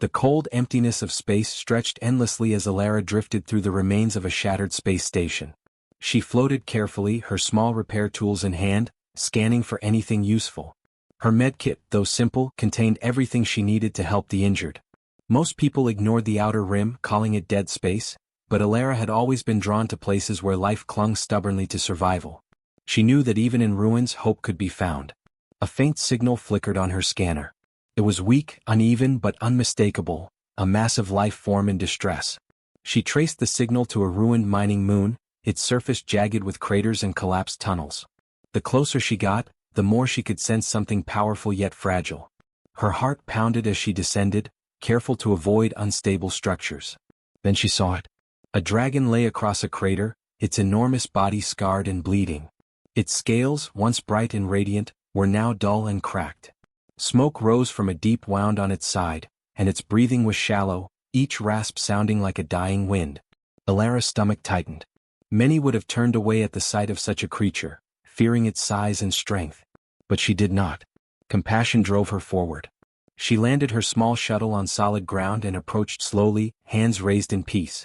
The cold emptiness of space stretched endlessly as Alara drifted through the remains of a shattered space station. She floated carefully, her small repair tools in hand, scanning for anything useful. Her medkit, though simple, contained everything she needed to help the injured. Most people ignored the outer rim, calling it dead space, but Alara had always been drawn to places where life clung stubbornly to survival. She knew that even in ruins hope could be found. A faint signal flickered on her scanner. It was weak, uneven but unmistakable, a massive life form in distress. She traced the signal to a ruined mining moon, its surface jagged with craters and collapsed tunnels. The closer she got, the more she could sense something powerful yet fragile. Her heart pounded as she descended, careful to avoid unstable structures. Then she saw it. A dragon lay across a crater, its enormous body scarred and bleeding. Its scales, once bright and radiant, were now dull and cracked. Smoke rose from a deep wound on its side, and its breathing was shallow, each rasp sounding like a dying wind. Alara's stomach tightened. Many would have turned away at the sight of such a creature, fearing its size and strength. But she did not. Compassion drove her forward. She landed her small shuttle on solid ground and approached slowly, hands raised in peace.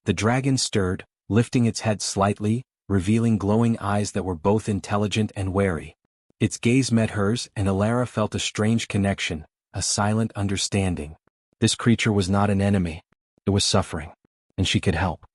The dragon stirred, lifting its head slightly, revealing glowing eyes that were both intelligent and wary. Its gaze met hers, and Alara felt a strange connection, a silent understanding. This creature was not an enemy. It was suffering. And she could help.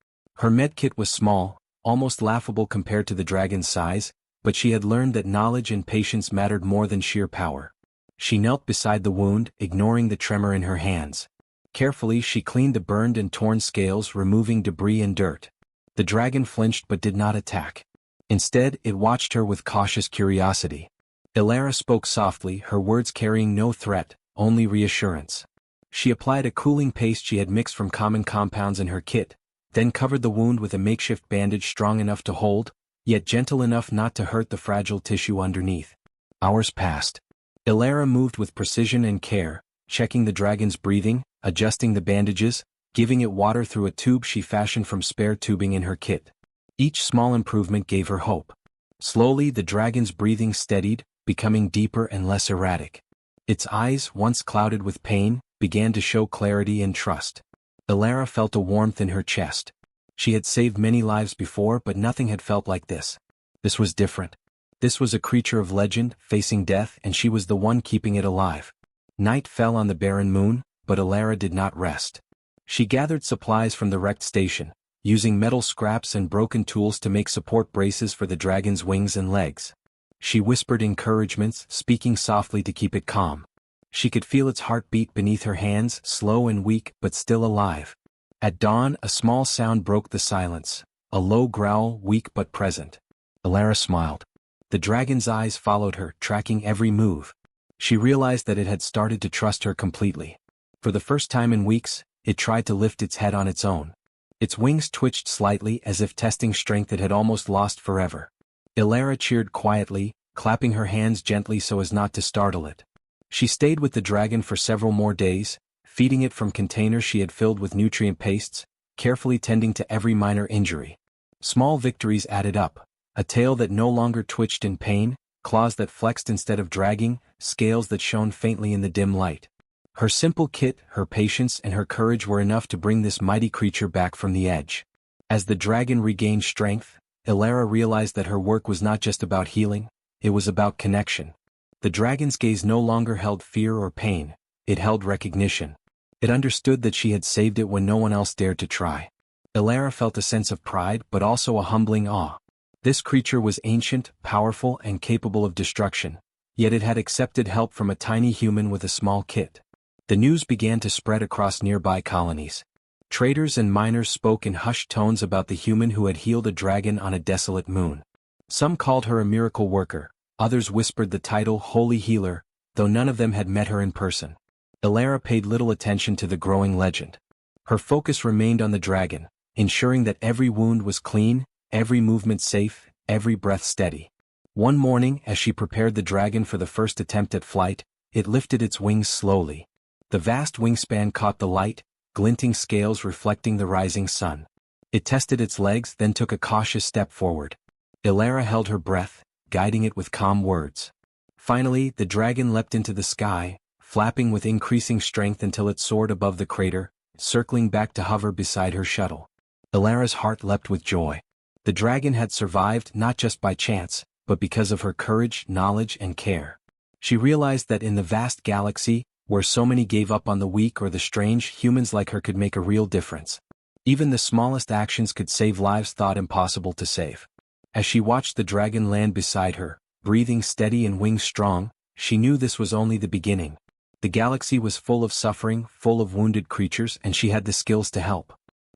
Her medkit was small, almost laughable compared to the dragon's size, but she had learned that knowledge and patience mattered more than sheer power. She knelt beside the wound, ignoring the tremor in her hands. Carefully she cleaned the burned and torn scales, removing debris and dirt. The dragon flinched but did not attack. Instead, it watched her with cautious curiosity. Alara spoke softly, her words carrying no threat, only reassurance. She applied a cooling paste she had mixed from common compounds in her kit, then covered the wound with a makeshift bandage strong enough to hold, yet gentle enough not to hurt the fragile tissue underneath. Hours passed. Alara moved with precision and care, checking the dragon's breathing, adjusting the bandages, giving it water through a tube she fashioned from spare tubing in her kit. Each small improvement gave her hope. Slowly the dragon's breathing steadied, becoming deeper and less erratic. Its eyes, once clouded with pain, began to show clarity and trust. Alara felt a warmth in her chest. She had saved many lives before, but nothing had felt like this. This was different. This was a creature of legend, facing death, and she was the one keeping it alive. Night fell on the barren moon, but Alara did not rest. She gathered supplies from the wrecked station, using metal scraps and broken tools to make support braces for the dragon's wings and legs. She whispered encouragements, speaking softly to keep it calm. She could feel its heartbeat beneath her hands, slow and weak, but still alive. At dawn, a small sound broke the silence, a low growl, weak but present. Alara smiled. The dragon's eyes followed her, tracking every move. She realized that it had started to trust her completely. For the first time in weeks, it tried to lift its head on its own. Its wings twitched slightly as if testing strength it had almost lost forever. Alara cheered quietly, clapping her hands gently so as not to startle it. She stayed with the dragon for several more days, feeding it from containers she had filled with nutrient pastes, carefully tending to every minor injury. Small victories added up, a tail that no longer twitched in pain, claws that flexed instead of dragging, scales that shone faintly in the dim light. Her simple kit, her patience, and her courage were enough to bring this mighty creature back from the edge. As the dragon regained strength, Alara realized that her work was not just about healing, it was about connection. The dragon's gaze no longer held fear or pain, it held recognition. It understood that she had saved it when no one else dared to try. Alara felt a sense of pride but also a humbling awe. This creature was ancient, powerful, and capable of destruction, yet it had accepted help from a tiny human with a small kit. The news began to spread across nearby colonies. Traders and miners spoke in hushed tones about the human who had healed a dragon on a desolate moon. Some called her a miracle worker, others whispered the title Holy Healer, though none of them had met her in person. Alara paid little attention to the growing legend. Her focus remained on the dragon, ensuring that every wound was clean, every movement safe, every breath steady. One morning, as she prepared the dragon for the first attempt at flight, it lifted its wings slowly. The vast wingspan caught the light, glinting scales reflecting the rising sun. It tested its legs, then took a cautious step forward. Alara held her breath, guiding it with calm words. Finally, the dragon leapt into the sky, flapping with increasing strength until it soared above the crater, circling back to hover beside her shuttle. Ilara's heart leapt with joy. The dragon had survived not just by chance, but because of her courage, knowledge, and care. She realized that in the vast galaxy, where so many gave up on the weak or the strange, humans like her could make a real difference. Even the smallest actions could save lives thought impossible to save. As she watched the dragon land beside her, breathing steady and wings strong, she knew this was only the beginning. The galaxy was full of suffering, full of wounded creatures, and she had the skills to help.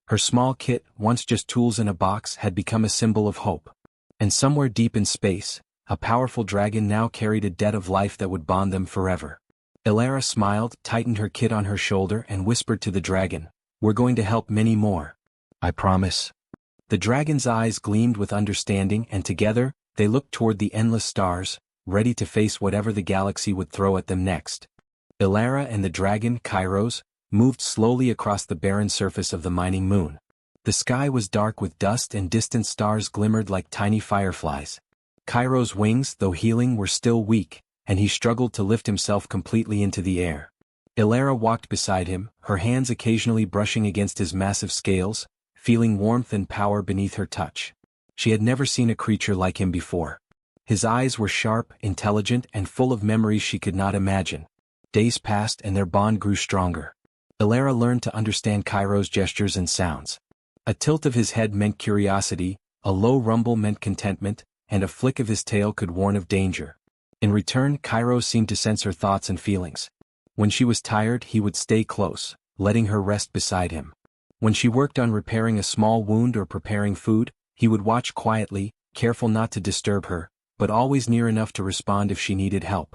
Her small kit, once just tools in a box, had become a symbol of hope. And somewhere deep in space, a powerful dragon now carried a debt of life that would bond them forever. Ilara smiled, tightened her kit on her shoulder, and whispered to the dragon, "We're going to help many more. I promise." The dragon's eyes gleamed with understanding, and together, they looked toward the endless stars, ready to face whatever the galaxy would throw at them next. Ilara and the dragon, Kairos, moved slowly across the barren surface of the mining moon. The sky was dark with dust and distant stars glimmered like tiny fireflies. Kairos' wings, though healing, were still weak, and he struggled to lift himself completely into the air. Ilara walked beside him, her hands occasionally brushing against his massive scales, feeling warmth and power beneath her touch. She had never seen a creature like him before. His eyes were sharp, intelligent, and full of memories she could not imagine. Days passed and their bond grew stronger. Ilara learned to understand Kairos' gestures and sounds. A tilt of his head meant curiosity, a low rumble meant contentment, and a flick of his tail could warn of danger. In return, Kairos seemed to sense her thoughts and feelings. When she was tired, he would stay close, letting her rest beside him. When she worked on repairing a small wound or preparing food, he would watch quietly, careful not to disturb her, but always near enough to respond if she needed help.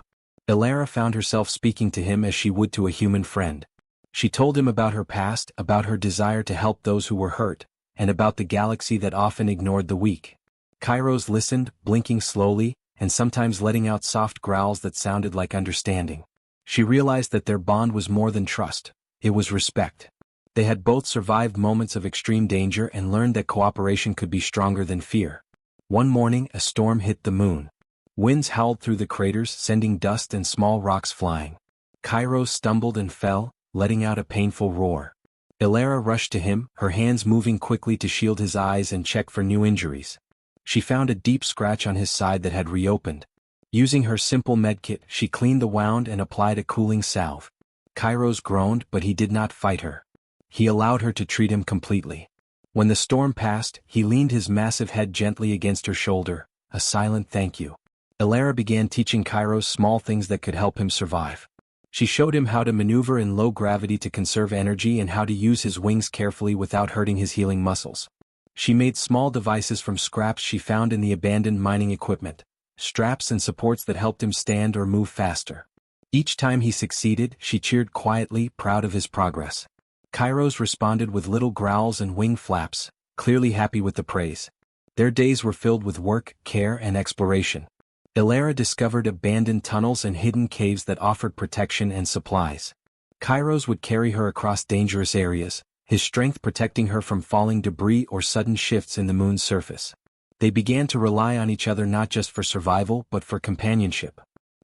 Ilara found herself speaking to him as she would to a human friend. She told him about her past, about her desire to help those who were hurt, and about the galaxy that often ignored the weak. Kairos listened, blinking slowly, and sometimes letting out soft growls that sounded like understanding. She realized that their bond was more than trust, it was respect. They had both survived moments of extreme danger and learned that cooperation could be stronger than fear. One morning, a storm hit the moon. Winds howled through the craters, sending dust and small rocks flying. Kairos stumbled and fell, letting out a painful roar. Ilara rushed to him, her hands moving quickly to shield his eyes and check for new injuries. She found a deep scratch on his side that had reopened. Using her simple medkit, she cleaned the wound and applied a cooling salve. Kairos groaned, but he did not fight her. He allowed her to treat him completely. When the storm passed, he leaned his massive head gently against her shoulder, a silent thank you. Ilara began teaching Kairos small things that could help him survive. She showed him how to maneuver in low gravity to conserve energy and how to use his wings carefully without hurting his healing muscles. She made small devices from scraps she found in the abandoned mining equipment, straps and supports that helped him stand or move faster. Each time he succeeded, she cheered quietly, proud of his progress. Kairos responded with little growls and wing flaps, clearly happy with the praise. Their days were filled with work, care, and exploration. Ilara discovered abandoned tunnels and hidden caves that offered protection and supplies. Kairos would carry her across dangerous areas, his strength protecting her from falling debris or sudden shifts in the moon's surface. They began to rely on each other not just for survival but for companionship.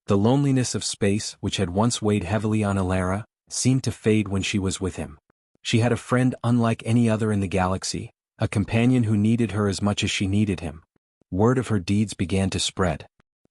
The loneliness of space, which had once weighed heavily on Ilara, seemed to fade when she was with him. She had a friend unlike any other in the galaxy, a companion who needed her as much as she needed him. Word of her deeds began to spread.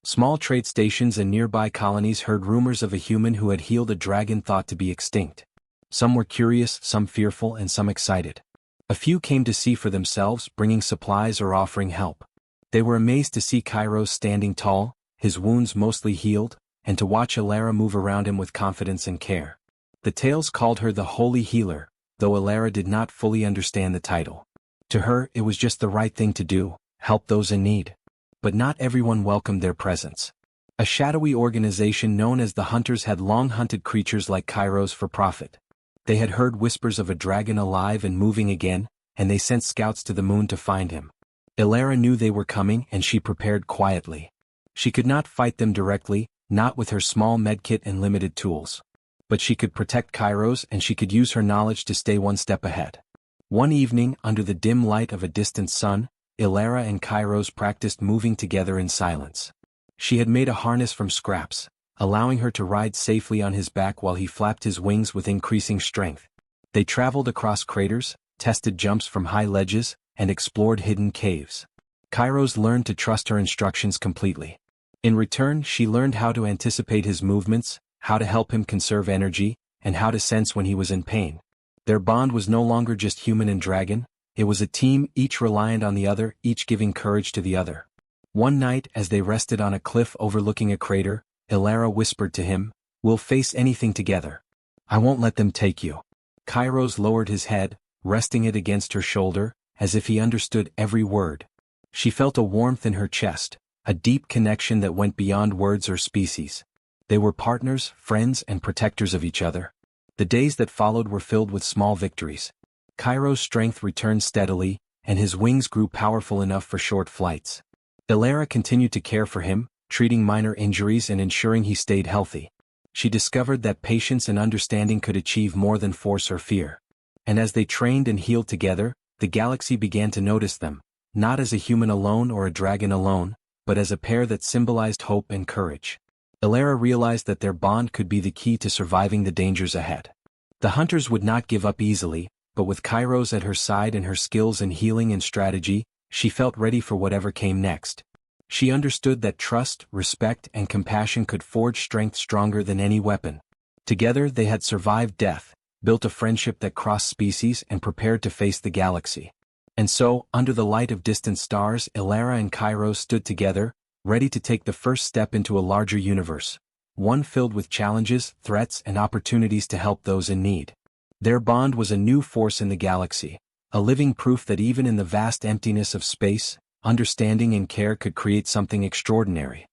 Small trade stations and nearby colonies heard rumors of a human who had healed a dragon thought to be extinct. Some were curious, some fearful, and some excited. A few came to see for themselves, bringing supplies or offering help. They were amazed to see Kairos standing tall, his wounds mostly healed, and to watch Ilara move around him with confidence and care. The tales called her the Holy Healer, though Ilara did not fully understand the title. To her, it was just the right thing to do, help those in need. But not everyone welcomed their presence. A shadowy organization known as the Hunters had long hunted creatures like Kairos for profit. They had heard whispers of a dragon alive and moving again, and they sent scouts to the moon to find him. Ilara knew they were coming and she prepared quietly. She could not fight them directly, not with her small medkit and limited tools. But she could protect Kairos and she could use her knowledge to stay one step ahead. One evening, under the dim light of a distant sun, Ilara and Kairos practiced moving together in silence. She had made a harness from scraps, allowing her to ride safely on his back while he flapped his wings with increasing strength. They traveled across craters, tested jumps from high ledges, and explored hidden caves. Kairos learned to trust her instructions completely. In return, she learned how to anticipate his movements, how to help him conserve energy, and how to sense when he was in pain. Their bond was no longer just human and dragon, it was a team, each reliant on the other, each giving courage to the other. One night, as they rested on a cliff overlooking a crater, Ilara whispered to him, "We'll face anything together. I won't let them take you." Kairos lowered his head, resting it against her shoulder, as if he understood every word. She felt a warmth in her chest, a deep connection that went beyond words or species. They were partners, friends, and protectors of each other. The days that followed were filled with small victories. Kairos' strength returned steadily, and his wings grew powerful enough for short flights. Ilara continued to care for him, treating minor injuries and ensuring he stayed healthy. She discovered that patience and understanding could achieve more than force or fear. And as they trained and healed together, the galaxy began to notice them, not as a human alone or a dragon alone, but as a pair that symbolized hope and courage. Ilara realized that their bond could be the key to surviving the dangers ahead. The hunters would not give up easily, but with Kairos at her side and her skills in healing and strategy, she felt ready for whatever came next. She understood that trust, respect, and compassion could forge strength stronger than any weapon. Together they had survived death, built a friendship that crossed species, and prepared to face the galaxy. And so, under the light of distant stars, Ilara and Kairos stood together, ready to take the first step into a larger universe, one filled with challenges, threats, and opportunities to help those in need. Their bond was a new force in the galaxy, a living proof that even in the vast emptiness of space, understanding and care could create something extraordinary.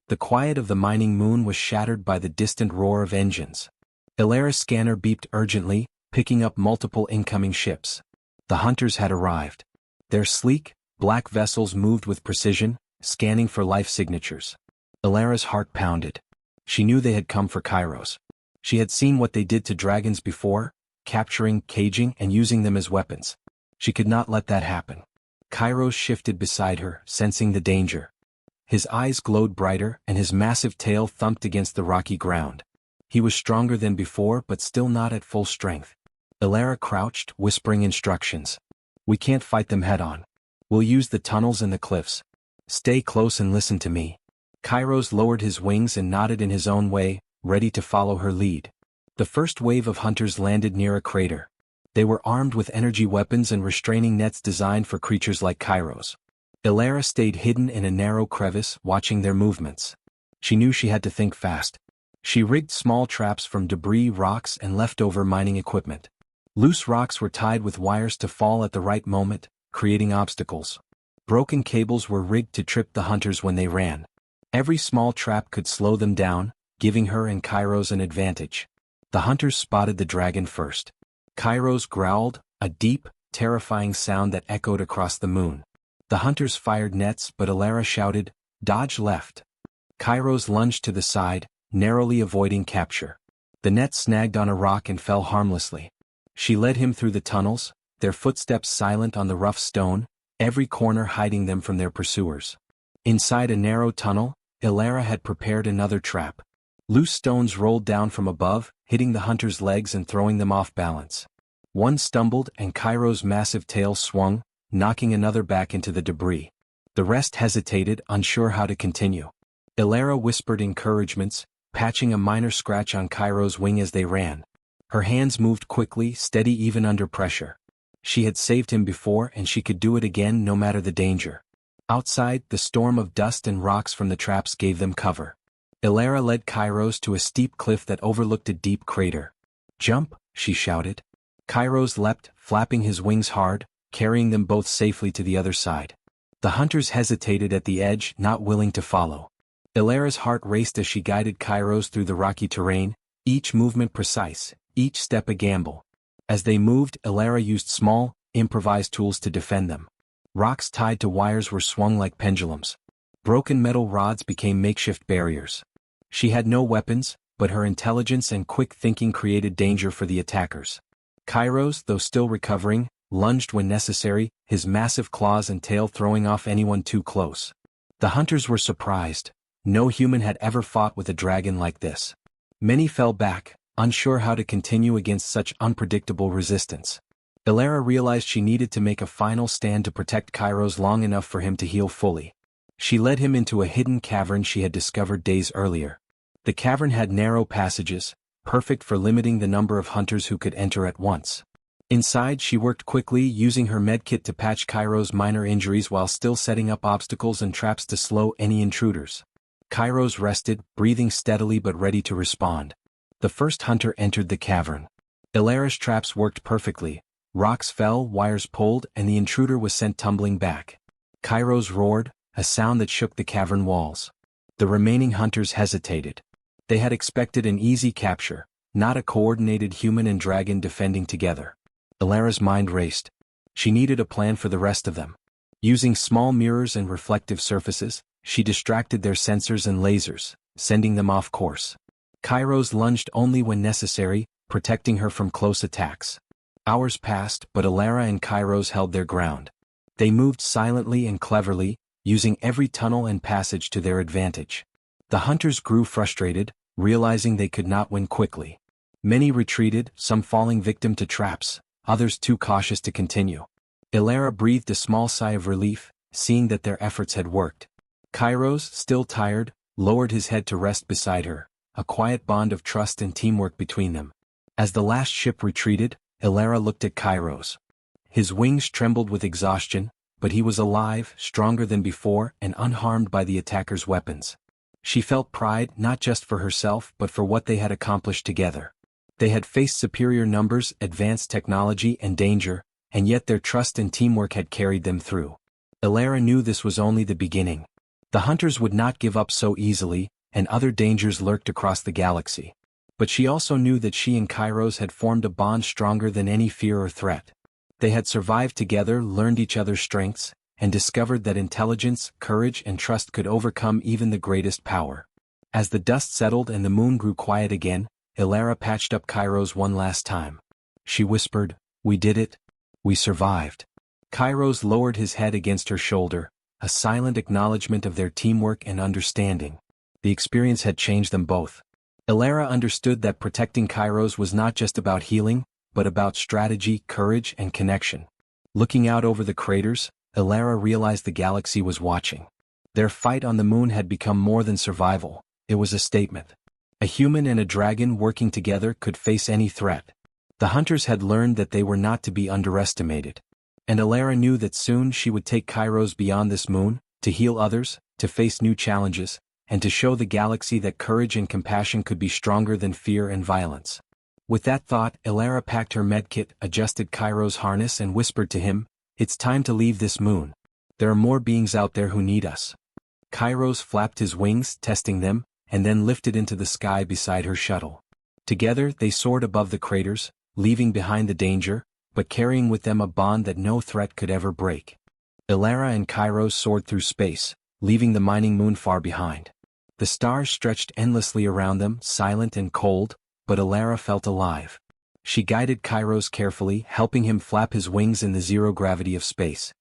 The quiet of the mining moon was shattered by the distant roar of engines. Ilara's scanner beeped urgently, picking up multiple incoming ships. The hunters had arrived. Their sleek, black vessels moved with precision, scanning for life signatures. Ilara's heart pounded. She knew they had come for Kairos. She had seen what they did to dragons before, capturing, caging, and using them as weapons. She could not let that happen. Kairos shifted beside her, sensing the danger. His eyes glowed brighter, and his massive tail thumped against the rocky ground. He was stronger than before, but still not at full strength. Ilara crouched, whispering instructions. "We can't fight them head-on. We'll use the tunnels and the cliffs. Stay close and listen to me." Kairos lowered his wings and nodded in his own way, ready to follow her lead. The first wave of hunters landed near a crater. They were armed with energy weapons and restraining nets designed for creatures like Kairos. Ilara stayed hidden in a narrow crevice, watching their movements. She knew she had to think fast. She rigged small traps from debris, rocks, and leftover mining equipment. Loose rocks were tied with wires to fall at the right moment, creating obstacles. Broken cables were rigged to trip the hunters when they ran. Every small trap could slow them down, giving her and Kairos an advantage. The hunters spotted the dragon first. Kairos growled, a deep, terrifying sound that echoed across the moon. The hunters fired nets, but Ilara shouted, "Dodge left." Kairos lunged to the side, narrowly avoiding capture. The net snagged on a rock and fell harmlessly. She led him through the tunnels, their footsteps silent on the rough stone, every corner hiding them from their pursuers. Inside a narrow tunnel, Ilara had prepared another trap. Loose stones rolled down from above, hitting the hunter's legs and throwing them off balance. One stumbled and Kairos' massive tail swung, knocking another back into the debris. The rest hesitated, unsure how to continue. Ilara whispered encouragements, patching a minor scratch on Kairos' wing as they ran. Her hands moved quickly, steady even under pressure. She had saved him before and she could do it again no matter the danger. Outside, the storm of dust and rocks from the traps gave them cover. Ilara led Kairos to a steep cliff that overlooked a deep crater. "Jump," she shouted. Kairos leapt, flapping his wings hard, carrying them both safely to the other side. The hunters hesitated at the edge, not willing to follow. Ilara's heart raced as she guided Kairos through the rocky terrain, each movement precise, each step a gamble. As they moved, Ilara used small, improvised tools to defend them. Rocks tied to wires were swung like pendulums. Broken metal rods became makeshift barriers. She had no weapons, but her intelligence and quick thinking created danger for the attackers. Kairos, though still recovering, lunged when necessary, his massive claws and tail throwing off anyone too close. The hunters were surprised. No human had ever fought with a dragon like this. Many fell back, unsure how to continue against such unpredictable resistance. Elara realized she needed to make a final stand to protect Kairos long enough for him to heal fully. She led him into a hidden cavern she had discovered days earlier. The cavern had narrow passages, perfect for limiting the number of hunters who could enter at once. Inside, she worked quickly, using her medkit to patch Kairos' minor injuries while still setting up obstacles and traps to slow any intruders. Kairos rested, breathing steadily but ready to respond. The first hunter entered the cavern. Elara's traps worked perfectly. Rocks fell, wires pulled, and the intruder was sent tumbling back. Kairos roared, a sound that shook the cavern walls. The remaining hunters hesitated. They had expected an easy capture, not a coordinated human and dragon defending together. Elara's mind raced. She needed a plan for the rest of them. Using small mirrors and reflective surfaces, she distracted their sensors and lasers, sending them off course. Kairos lunged only when necessary, protecting her from close attacks. Hours passed, but Elara and Kairos held their ground. They moved silently and cleverly, using every tunnel and passage to their advantage. The hunters grew frustrated, realizing they could not win quickly. Many retreated, some falling victim to traps, others too cautious to continue. Elara breathed a small sigh of relief, seeing that their efforts had worked. Kairos, still tired, lowered his head to rest beside her, a quiet bond of trust and teamwork between them. As the last ship retreated, Elara looked at Kairos. His wings trembled with exhaustion, but he was alive, stronger than before, and unharmed by the attackers' weapons. She felt pride not just for herself but for what they had accomplished together. They had faced superior numbers, advanced technology, and danger, and yet their trust and teamwork had carried them through. Elara knew this was only the beginning. The hunters would not give up so easily, and other dangers lurked across the galaxy. But she also knew that she and Kairos had formed a bond stronger than any fear or threat. They had survived together, learned each other's strengths, and discovered that intelligence, courage, and trust could overcome even the greatest power. As the dust settled and the moon grew quiet again, Elara patched up Kairos one last time. She whispered, "We did it. We survived." Kairos lowered his head against her shoulder, a silent acknowledgement of their teamwork and understanding. The experience had changed them both. Elara understood that protecting Kairos was not just about healing, but about strategy, courage, and connection. Looking out over the craters, Elara realized the galaxy was watching. Their fight on the moon had become more than survival, it was a statement. A human and a dragon working together could face any threat. The hunters had learned that they were not to be underestimated. And Elara knew that soon she would take Kairos beyond this moon, to heal others, to face new challenges, and to show the galaxy that courage and compassion could be stronger than fear and violence. With that thought, Elara packed her medkit, adjusted Kairos' harness and whispered to him, "It's time to leave this moon. There are more beings out there who need us." Kairos flapped his wings, testing them, and then lifted into the sky beside her shuttle. Together they soared above the craters, leaving behind the danger, but carrying with them a bond that no threat could ever break. Elara and Kairos soared through space, leaving the mining moon far behind. The stars stretched endlessly around them, silent and cold, but Elara felt alive. She guided Kairos carefully, helping him flap his wings in the zero gravity of space.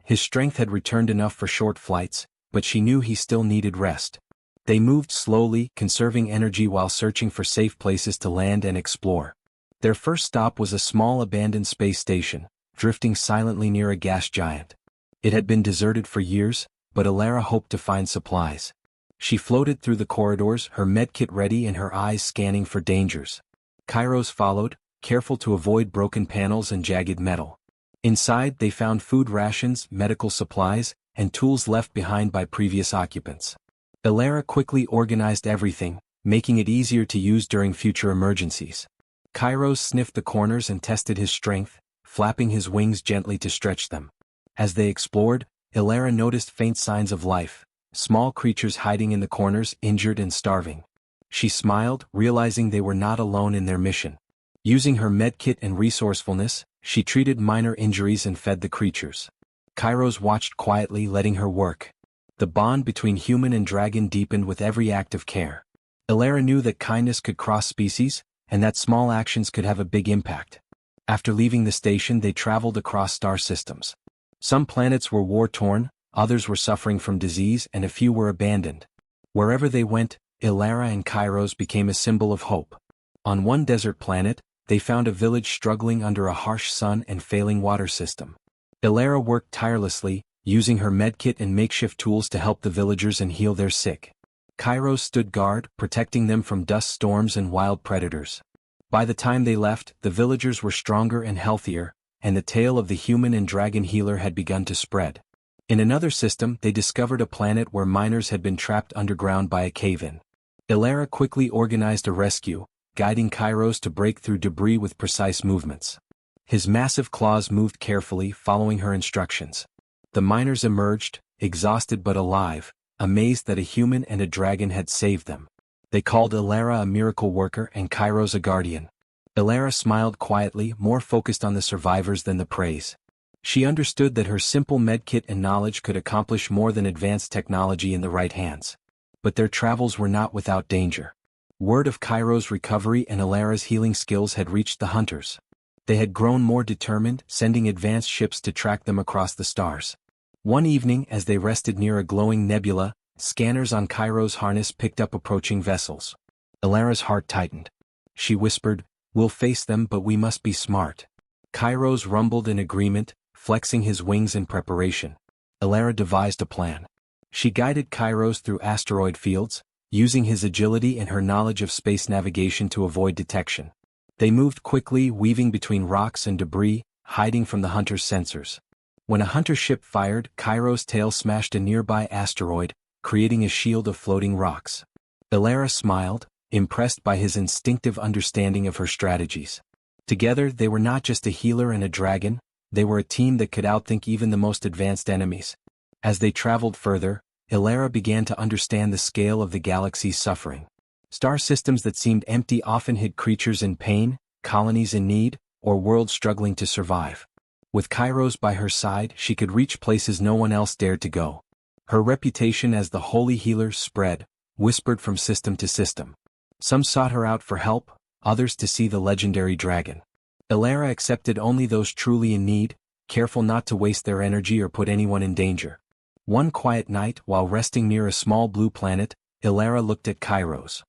His strength had returned enough for short flights, but she knew he still needed rest. They moved slowly, conserving energy while searching for safe places to land and explore. Their first stop was a small abandoned space station, drifting silently near a gas giant. It had been deserted for years, but Elara hoped to find supplies. She floated through the corridors, her medkit ready and her eyes scanning for dangers. Kairos followed, careful to avoid broken panels and jagged metal. Inside they found food rations, medical supplies, and tools left behind by previous occupants. Elara quickly organized everything, making it easier to use during future emergencies. Kairos sniffed the corners and tested his strength, flapping his wings gently to stretch them. As they explored, Elara noticed faint signs of life, small creatures hiding in the corners, injured and starving. She smiled, realizing they were not alone in their mission. Using her medkit and resourcefulness, she treated minor injuries and fed the creatures. Kairos watched quietly, letting her work. The bond between human and dragon deepened with every act of care. Elara knew that kindness could cross species, and that small actions could have a big impact. After leaving the station, they traveled across star systems. Some planets were war-torn, others were suffering from disease, and a few were abandoned. Wherever they went, Ilara and Kairos became a symbol of hope. On one desert planet, they found a village struggling under a harsh sun and failing water system. Ilara worked tirelessly, using her medkit and makeshift tools to help the villagers and heal their sick. Kairos stood guard, protecting them from dust storms and wild predators. By the time they left, the villagers were stronger and healthier, and the tale of the human and dragon healer had begun to spread. In another system, they discovered a planet where miners had been trapped underground by a cave-in. Ilara quickly organized a rescue, guiding Kairos to break through debris with precise movements. His massive claws moved carefully, following her instructions. The miners emerged, exhausted but alive, amazed that a human and a dragon had saved them. They called Ilara a miracle worker and Kairos a guardian. Ilara smiled quietly, more focused on the survivors than the praise. She understood that her simple medkit and knowledge could accomplish more than advanced technology in the right hands. But their travels were not without danger. Word of Kairos' recovery and Ilara's healing skills had reached the hunters. They had grown more determined, sending advanced ships to track them across the stars. One evening, as they rested near a glowing nebula, scanners on Kairos' harness picked up approaching vessels. Ilara's heart tightened. She whispered, "We'll face them, but we must be smart." Kairos rumbled in agreement, flexing his wings in preparation. Ilara devised a plan. She guided Kairos through asteroid fields, using his agility and her knowledge of space navigation to avoid detection. They moved quickly, weaving between rocks and debris, hiding from the hunter's sensors. When a hunter ship fired, Kairos' tail smashed a nearby asteroid, creating a shield of floating rocks. Ilara smiled, impressed by his instinctive understanding of her strategies. Together, they were not just a healer and a dragon, they were a team that could outthink even the most advanced enemies. As they traveled further, Ilara began to understand the scale of the galaxy's suffering. Star systems that seemed empty often hid creatures in pain, colonies in need, or worlds struggling to survive. With Kairos by her side, she could reach places no one else dared to go. Her reputation as the holy healer spread, whispered from system to system. Some sought her out for help, others to see the legendary dragon. Ilara accepted only those truly in need, careful not to waste their energy or put anyone in danger. One quiet night, while resting near a small blue planet, Ilara looked at Kairos.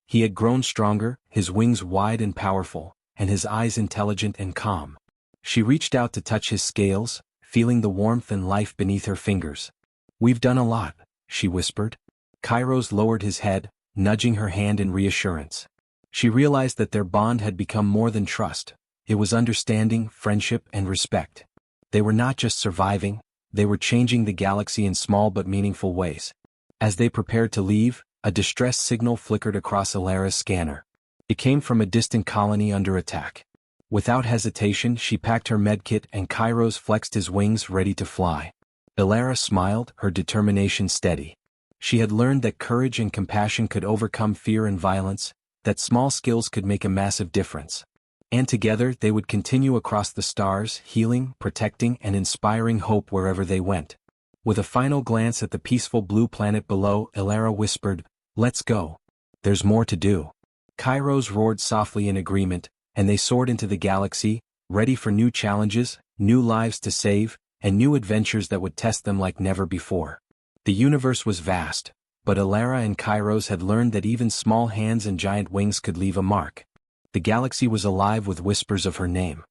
He had grown stronger, his wings wide and powerful, and his eyes intelligent and calm. She reached out to touch his scales, feeling the warmth and life beneath her fingers. "We've done a lot," she whispered. Kairos lowered his head, nudging her hand in reassurance. She realized that their bond had become more than trust. It was understanding, friendship, and respect. They were not just surviving, they were changing the galaxy in small but meaningful ways. As they prepared to leave, a distress signal flickered across Ilara's scanner. It came from a distant colony under attack. Without hesitation, she packed her medkit and Kairos flexed his wings, ready to fly. Ilara smiled, her determination steady. She had learned that courage and compassion could overcome fear and violence, that small skills could make a massive difference. And together they would continue across the stars, healing, protecting, and inspiring hope wherever they went. With a final glance at the peaceful blue planet below, Ilara whispered, "Let's go. There's more to do." Kairos roared softly in agreement, and they soared into the galaxy, ready for new challenges, new lives to save, and new adventures that would test them like never before. The universe was vast, but Ilara and Kairos had learned that even small hands and giant wings could leave a mark. The galaxy was alive with whispers of her name.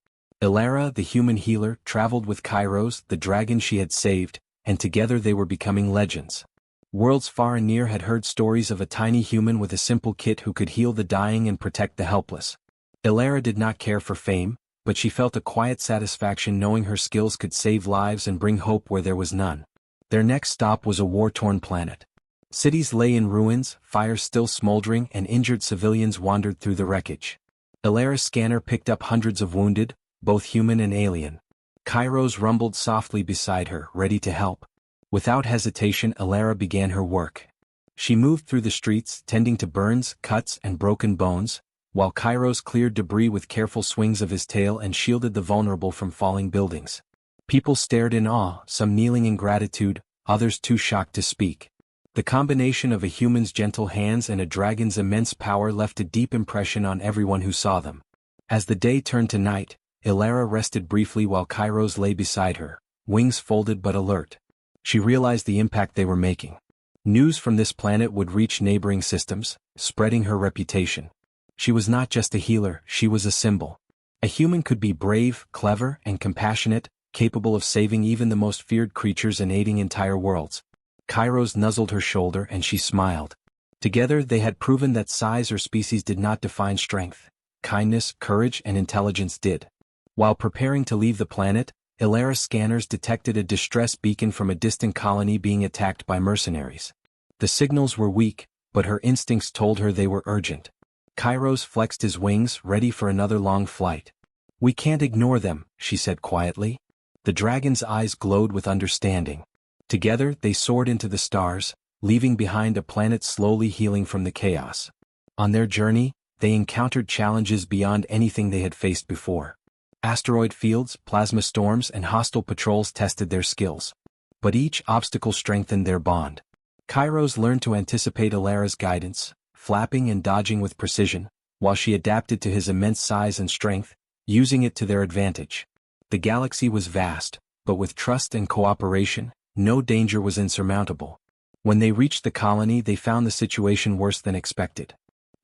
Ilara, the human healer, traveled with Kairos, the dragon she had saved, and together they were becoming legends. Worlds far and near had heard stories of a tiny human with a simple kit who could heal the dying and protect the helpless. Ilara did not care for fame, but she felt a quiet satisfaction knowing her skills could save lives and bring hope where there was none. Their next stop was a war-torn planet. Cities lay in ruins, fires still smoldering, and injured civilians wandered through the wreckage. Ilara's scanner picked up hundreds of wounded, both human and alien. Kairos rumbled softly beside her, ready to help. Without hesitation, Ilara began her work. She moved through the streets, tending to burns, cuts, and broken bones, while Kairos cleared debris with careful swings of his tail and shielded the vulnerable from falling buildings. People stared in awe, some kneeling in gratitude, others too shocked to speak. The combination of a human's gentle hands and a dragon's immense power left a deep impression on everyone who saw them. As the day turned to night, Ilara rested briefly while Kairos lay beside her, wings folded but alert. She realized the impact they were making. News from this planet would reach neighboring systems, spreading her reputation. She was not just a healer, she was a symbol. A human could be brave, clever, and compassionate, capable of saving even the most feared creatures and aiding entire worlds. Kairos nuzzled her shoulder and she smiled. Together they had proven that size or species did not define strength. Kindness, courage, and intelligence did. While preparing to leave the planet, Ilara's scanners detected a distress beacon from a distant colony being attacked by mercenaries. The signals were weak, but her instincts told her they were urgent. Kairos flexed his wings, ready for another long flight. "We can't ignore them," she said quietly. The dragon's eyes glowed with understanding. Together they soared into the stars, leaving behind a planet slowly healing from the chaos. On their journey, they encountered challenges beyond anything they had faced before. Asteroid fields, plasma storms, and hostile patrols tested their skills. But each obstacle strengthened their bond. Kairos learned to anticipate Ilara's guidance, flapping and dodging with precision, while she adapted to his immense size and strength, using it to their advantage. The galaxy was vast, but with trust and cooperation, no danger was insurmountable. When they reached the colony, they found the situation worse than expected.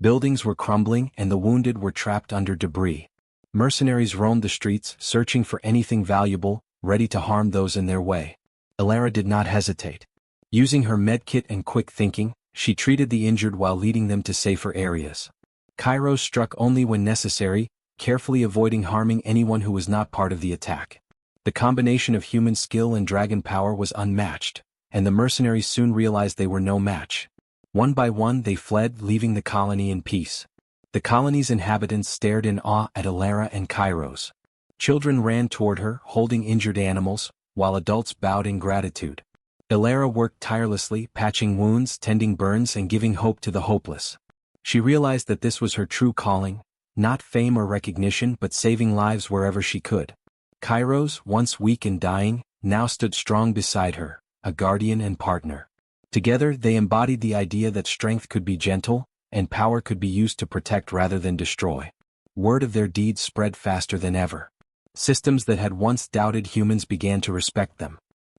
Buildings were crumbling and the wounded were trapped under debris. Mercenaries roamed the streets, searching for anything valuable, ready to harm those in their way. Ilara did not hesitate. Using her medkit and quick thinking, she treated the injured while leading them to safer areas. Kairos struck only when necessary, carefully avoiding harming anyone who was not part of the attack. The combination of human skill and dragon power was unmatched, and the mercenaries soon realized they were no match. One by one they fled, leaving the colony in peace. The colony's inhabitants stared in awe at Ilara and Kairos. Children ran toward her, holding injured animals, while adults bowed in gratitude. Ilara worked tirelessly, patching wounds, tending burns, and giving hope to the hopeless. She realized that this was her true calling, not fame or recognition but saving lives wherever she could. Kairos, once weak and dying, now stood strong beside her, a guardian and partner. Together they embodied the idea that strength could be gentle, and power could be used to protect rather than destroy. Word of their deeds spread faster than ever. Systems that had once doubted humans began to respect them.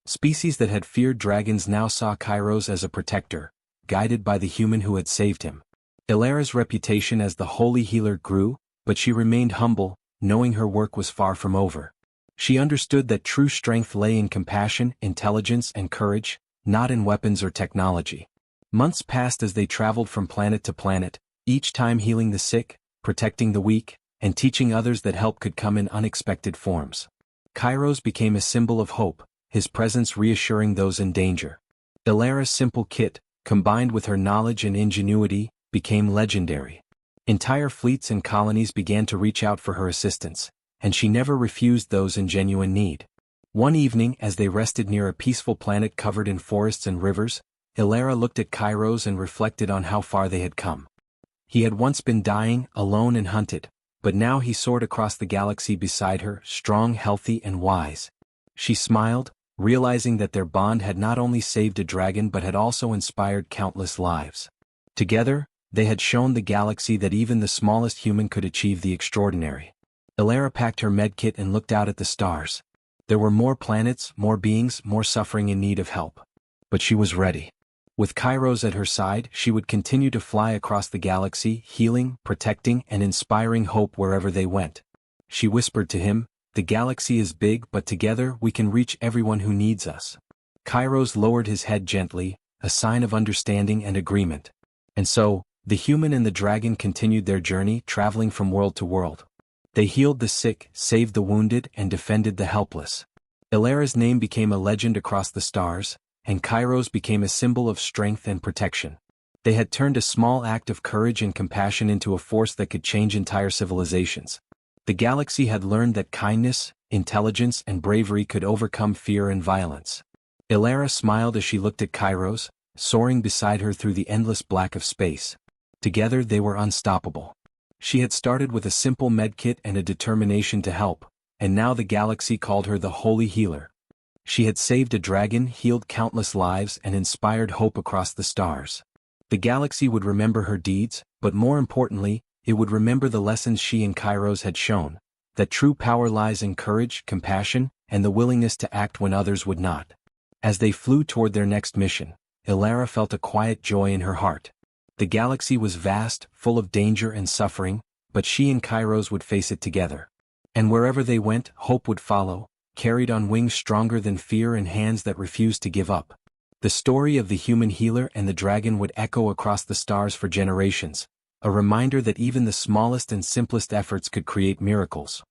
Species that had feared dragons now saw Kairos as a protector, guided by the human who had saved him. Ilara's reputation as the holy healer grew, but she remained humble, knowing her work was far from over. She understood that true strength lay in compassion, intelligence, and courage, not in weapons or technology. Months passed as they traveled from planet to planet, each time healing the sick, protecting the weak, and teaching others that help could come in unexpected forms. Kairos became a symbol of hope, his presence reassuring those in danger. Ilara's simple kit, combined with her knowledge and ingenuity, became legendary. Entire fleets and colonies began to reach out for her assistance, and she never refused those in genuine need. One evening, as they rested near a peaceful planet covered in forests and rivers, Ilara looked at Kairos and reflected on how far they had come. He had once been dying, alone and hunted, but now he soared across the galaxy beside her, strong, healthy, and wise. She smiled, realizing that their bond had not only saved a dragon but had also inspired countless lives. Together, they had shown the galaxy that even the smallest human could achieve the extraordinary. Ilara packed her medkit and looked out at the stars. There were more planets, more beings, more suffering in need of help. But she was ready. With Kairos at her side, she would continue to fly across the galaxy, healing, protecting, and inspiring hope wherever they went. She whispered to him, "The galaxy is big, but together we can reach everyone who needs us." Kairos lowered his head gently, a sign of understanding and agreement. And so, the human and the dragon continued their journey, traveling from world to world. They healed the sick, saved the wounded, and defended the helpless. Ilara's name became a legend across the stars, and Kairos became a symbol of strength and protection. They had turned a small act of courage and compassion into a force that could change entire civilizations. The galaxy had learned that kindness, intelligence, and bravery could overcome fear and violence. Ilara smiled as she looked at Kairos, soaring beside her through the endless black of space. Together they were unstoppable. She had started with a simple medkit and a determination to help, and now the galaxy called her the Holy Healer. She had saved a dragon, healed countless lives, and inspired hope across the stars. The galaxy would remember her deeds, but more importantly, it would remember the lessons she and Kairos had shown, that true power lies in courage, compassion, and the willingness to act when others would not. As they flew toward their next mission, Ilara felt a quiet joy in her heart. The galaxy was vast, full of danger and suffering, but she and Kairos would face it together. And wherever they went, hope would follow, carried on wings stronger than fear and hands that refused to give up. The story of the human healer and the dragon would echo across the stars for generations, a reminder that even the smallest and simplest efforts could create miracles.